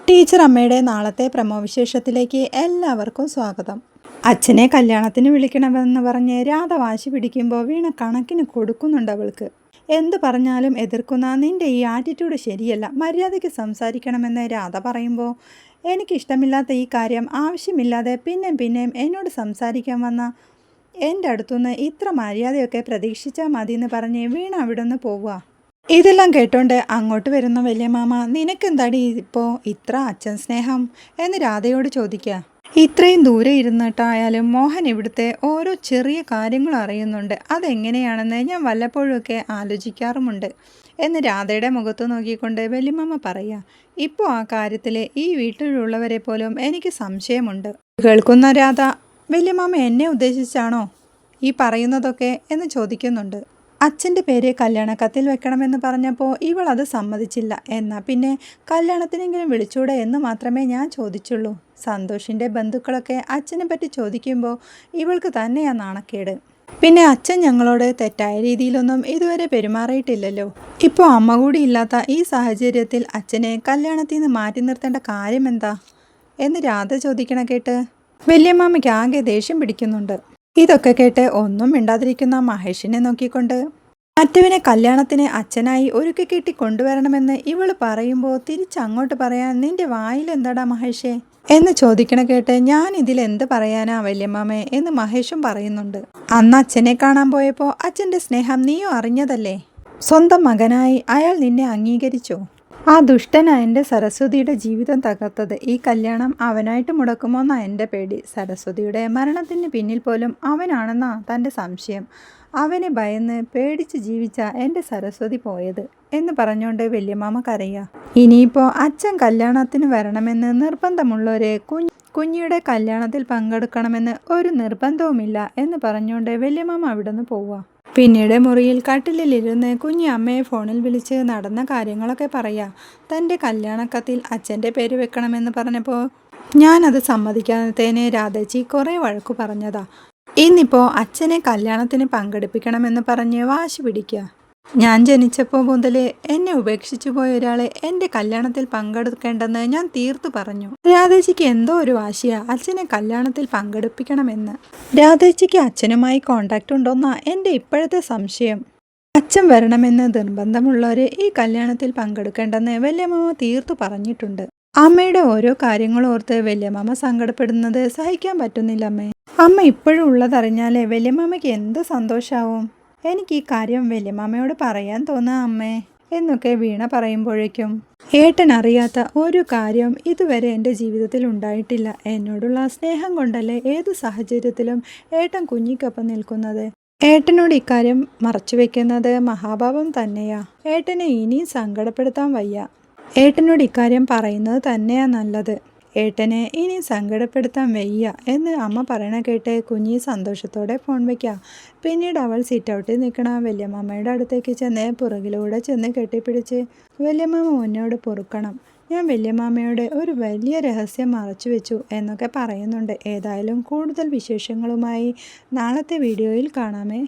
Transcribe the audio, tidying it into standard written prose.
Teacher അമ്മയുടെ നാളത്തെ പ്രമോവിശേഷത്തിലേക്ക് എല്ലാവർക്കും സ്വാഗതം. അച്ഛനെ കല്യാണത്തിന് വിളിക്കണമെന്ന് പറഞ്ഞ് രാധ വാശി പിടിക്കുമ്പോൾ വീണ കണക്കിന് കൊടുക്കുന്നുണ്ട് അവൾക്ക്. എന്ത് പറഞ്ഞാലും എതിർക്കുന്ന നിന്റെ ഈ ആറ്റിറ്റ്യൂഡ് ശരിയല്ല, മര്യാദയ്ക്ക് സംസാരിക്കണമെന്ന് രാധ പറയുമ്പോൾ എനിക്കിഷ്ടമില്ലാത്ത ഈ കാര്യം ആവശ്യമില്ലാതെ പിന്നെയും എന്നോട് സംസാരിക്കാൻ വന്ന എൻ്റെ അടുത്തുനിന്ന് ഇത്ര മര്യാദയൊക്കെ പ്രതീക്ഷിച്ചാൽ മതിയെന്ന് പറഞ്ഞ് വീണ അവിടെ നിന്ന് പോവുക. ഇതെല്ലാം കേട്ടോണ്ട് അങ്ങോട്ട് വരുന്ന വലിയമാമ, നിനക്കെന്താടി ഇപ്പോൾ ഇത്ര അച്ഛൻ സ്നേഹം എന്ന് രാധയോട് ചോദിക്കുക. ഇത്രയും ദൂരെ ഇരുന്നിട്ടായാലും മോഹൻ ഇവിടുത്തെ ഓരോ ചെറിയ കാര്യങ്ങൾ അറിയുന്നുണ്ട്, അതെങ്ങനെയാണെന്ന് ഞാൻ വല്ലപ്പോഴുമൊക്കെ ആലോചിക്കാറുമുണ്ട് എന്ന് രാധയുടെ മുഖത്ത് നോക്കിക്കൊണ്ട് വലിയമാമ പറയുക. ഇപ്പോൾ ആ കാര്യത്തിൽ ഈ വീട്ടിലുള്ളവരെ പോലും എനിക്ക് സംശയമുണ്ട്. കേൾക്കുന്ന രാധ, വലിയമാമ എന്നെ ഉദ്ദേശിച്ചാണോ ഈ പറയുന്നതൊക്കെ എന്ന് ചോദിക്കുന്നുണ്ട്. അച്ഛൻ്റെ പേര് കല്യാണക്കത്തിൽ വെക്കണമെന്ന് പറഞ്ഞപ്പോൾ ഇവൾ അത് സമ്മതിച്ചില്ല. എന്നാൽ പിന്നെ കല്യാണത്തിനെങ്കിലും വിളിച്ചൂടെ എന്ന് മാത്രമേ ഞാൻ ചോദിച്ചുള്ളൂ. സന്തോഷിൻ്റെ ബന്ധുക്കളൊക്കെ അച്ഛനെ പറ്റി ചോദിക്കുമ്പോൾ ഇവൾക്ക് തന്നെയാണ് നാണക്കേട്. പിന്നെ അച്ഛൻ ഞങ്ങളോട് തെറ്റായ രീതിയിലൊന്നും ഇതുവരെ പെരുമാറിയിട്ടില്ലല്ലോ. ഇപ്പോൾ അമ്മ കൂടി ഇല്ലാത്ത ഈ സാഹചര്യത്തിൽ അച്ഛനെ കല്യാണത്തിൽ നിന്ന് മാറ്റി നിർത്തേണ്ട കാര്യം എന്താ എന്ന് രാധ ചോദിക്കണ കേട്ട് വല്യമ്മാമ്മയ്ക്ക് ആകെ ദേഷ്യം പിടിക്കുന്നുണ്ട്. ഇതൊക്കെ കേട്ട് ഒന്നും മിണ്ടാതിരിക്കുന്ന മഹേഷിനെ നോക്കിക്കൊണ്ട് മറ്റവനെ കല്യാണത്തിന് അച്ഛനായി ഒരുക്കി കെട്ടി കൊണ്ടുവരണമെന്ന് ഇവൾ പറയുമ്പോൾ തിരിച്ചങ്ങോട്ട് പറയാൻ നിന്റെ വായിലെന്താടാ മഹേഷേ എന്ന് ചോദിക്കണ കേട്ട് ഞാൻ ഇതിൽ എന്ത് പറയാനാ വല്യമ്മാമേ എന്ന് മഹേഷും പറയുന്നുണ്ട്. അന്ന് അച്ഛനെ കാണാൻ പോയപ്പോൾ അച്ഛൻ്റെ സ്നേഹം നീയും അറിഞ്ഞതല്ലേ. സ്വന്തം മകനായി അയാൾ നിന്നെ അംഗീകരിച്ചോ? ആ ദുഷ്ടനാ എൻ്റെ സരസ്വതിയുടെ ജീവിതം തകർത്തത്. ഈ കല്യാണം അവനായിട്ട് മുടക്കുമോന്നാ എൻ്റെ പേടി. സരസ്വതിയുടെ മരണത്തിന് പിന്നിൽ പോലും അവനാണെന്നാ തൻ്റെ സംശയം. അവനെ ഭയന്ന് പേടിച്ച് ജീവിച്ച എൻ്റെ സരസ്വതി പോയത് എന്ന് പറഞ്ഞുകൊണ്ട് വല്യമാമ കരയുക. ഇനിയിപ്പോൾ അച്ഛൻ കല്യാണത്തിന് വരണമെന്ന് നിർബന്ധമുള്ളവരെ കുഞ്ഞിയുടെ കല്യാണത്തിൽ പങ്കെടുക്കണമെന്ന് ഒരു നിർബന്ധവുമില്ല എന്ന് പറഞ്ഞുകൊണ്ട് വല്യമാമ അവിടെ നിന്ന് പോവുക. പിന്നീട് മുറിയിൽ കട്ടിലിരുന്ന് കുഞ്ഞി അമ്മയെ ഫോണിൽ വിളിച്ച് നടന്ന കാര്യങ്ങളൊക്കെ പറയുക. തൻ്റെ കല്യാണക്കത്തിൽ അച്ഛൻ്റെ പേര് വെക്കണമെന്ന് പറഞ്ഞപ്പോൾ ഞാനത് സമ്മതിക്കാത്തതിന് രാധേച്ചി കുറേ വഴക്കു പറഞ്ഞതാ. ഇന്നിപ്പോൾ അച്ഛനെ കല്യാണത്തിന് പങ്കെടുപ്പിക്കണമെന്ന് പറഞ്ഞ് വാശി പിടിക്കുക. ഞാൻ ജനിച്ചപ്പോൾ മുതൽ എന്നെ ഉപേക്ഷിച്ചു പോയ ഒരാളെ എൻ്റെ കല്യാണത്തിൽ പങ്കെടുക്കേണ്ടെന്ന് ഞാൻ തീർത്തു പറഞ്ഞു. രാധേച്ചിക്ക് എന്തോ ഒരു വാശിയാ അച്ഛനെ കല്യാണത്തിൽ പങ്കെടുപ്പിക്കണമെന്ന്. രാധേച്ചിക്ക് അച്ഛനുമായി കോണ്ടാക്ട് ഉണ്ടോന്നാ എൻ്റെ ഇപ്പോഴത്തെ സംശയം. അച്ഛൻ വരണമെന്ന് നിർബന്ധമുള്ളവർ ഈ കല്യാണത്തിൽ പങ്കെടുക്കേണ്ടെന്ന് വല്യമാമ തീർത്തു പറഞ്ഞിട്ടുണ്ട്. അമ്മയുടെ ഓരോ കാര്യങ്ങളോർത്ത് വല്യമാമ സങ്കടപ്പെടുന്നത് സഹിക്കാൻ പറ്റുന്നില്ല അമ്മേ. അമ്മ ഇപ്പോഴും ഉള്ളതറിഞ്ഞാലേ വല്യമാമയ്ക്ക് എന്ത് സന്തോഷാവും. എനിക്ക് ഈ കാര്യം വല്യമാമയോട് പറയാൻ തോന്നുക അമ്മേ എന്നൊക്കെ വീണ പറയുമ്പോഴേക്കും ഏട്ടൻ അറിയാത്ത ഒരു കാര്യം ഇതുവരെ എൻ്റെ ജീവിതത്തിൽ ഉണ്ടായിട്ടില്ല. എന്നോടുള്ള സ്നേഹം കൊണ്ടല്ലേ ഏതു സാഹചര്യത്തിലും ഏട്ടൻ കുഞ്ഞിക്കൊപ്പം നിൽക്കുന്നത്. ഏട്ടനോട് ഇക്കാര്യം മറച്ചു വെക്കുന്നത് മഹാഭാവം തന്നെയാ. ഏട്ടനെ ഇനിയും സങ്കടപ്പെടുത്താൻ വയ്യ. ഏട്ടനോട് ഇക്കാര്യം പറയുന്നത് തന്നെയാ നല്ലത്. ഏട്ടനെ ഇനി സങ്കടപ്പെടുത്താൻ വയ്യ എന്ന് അമ്മ പറയണ കേട്ട് കുഞ്ഞി സന്തോഷത്തോടെ ഫോൺ വയ്ക്കുക. പിന്നീട് അവൾ സിറ്റ് ഔട്ടിൽ നിൽക്കണ വല്യമാമയുടെ അടുത്തേക്ക് ചെന്ന് പുറകിലൂടെ ചെന്ന് കെട്ടിപ്പിടിച്ച് വല്യമാമ മുന്നോട് പൊറുക്കണം, ഞാൻ വല്യമാമയോട് ഒരു വലിയ രഹസ്യം മറച്ചു വെച്ചു എന്നൊക്കെ പറയുന്നുണ്ട്. ഏതായാലും കൂടുതൽ വിശേഷങ്ങളുമായി നാളത്തെ വീഡിയോയിൽ കാണാമേ.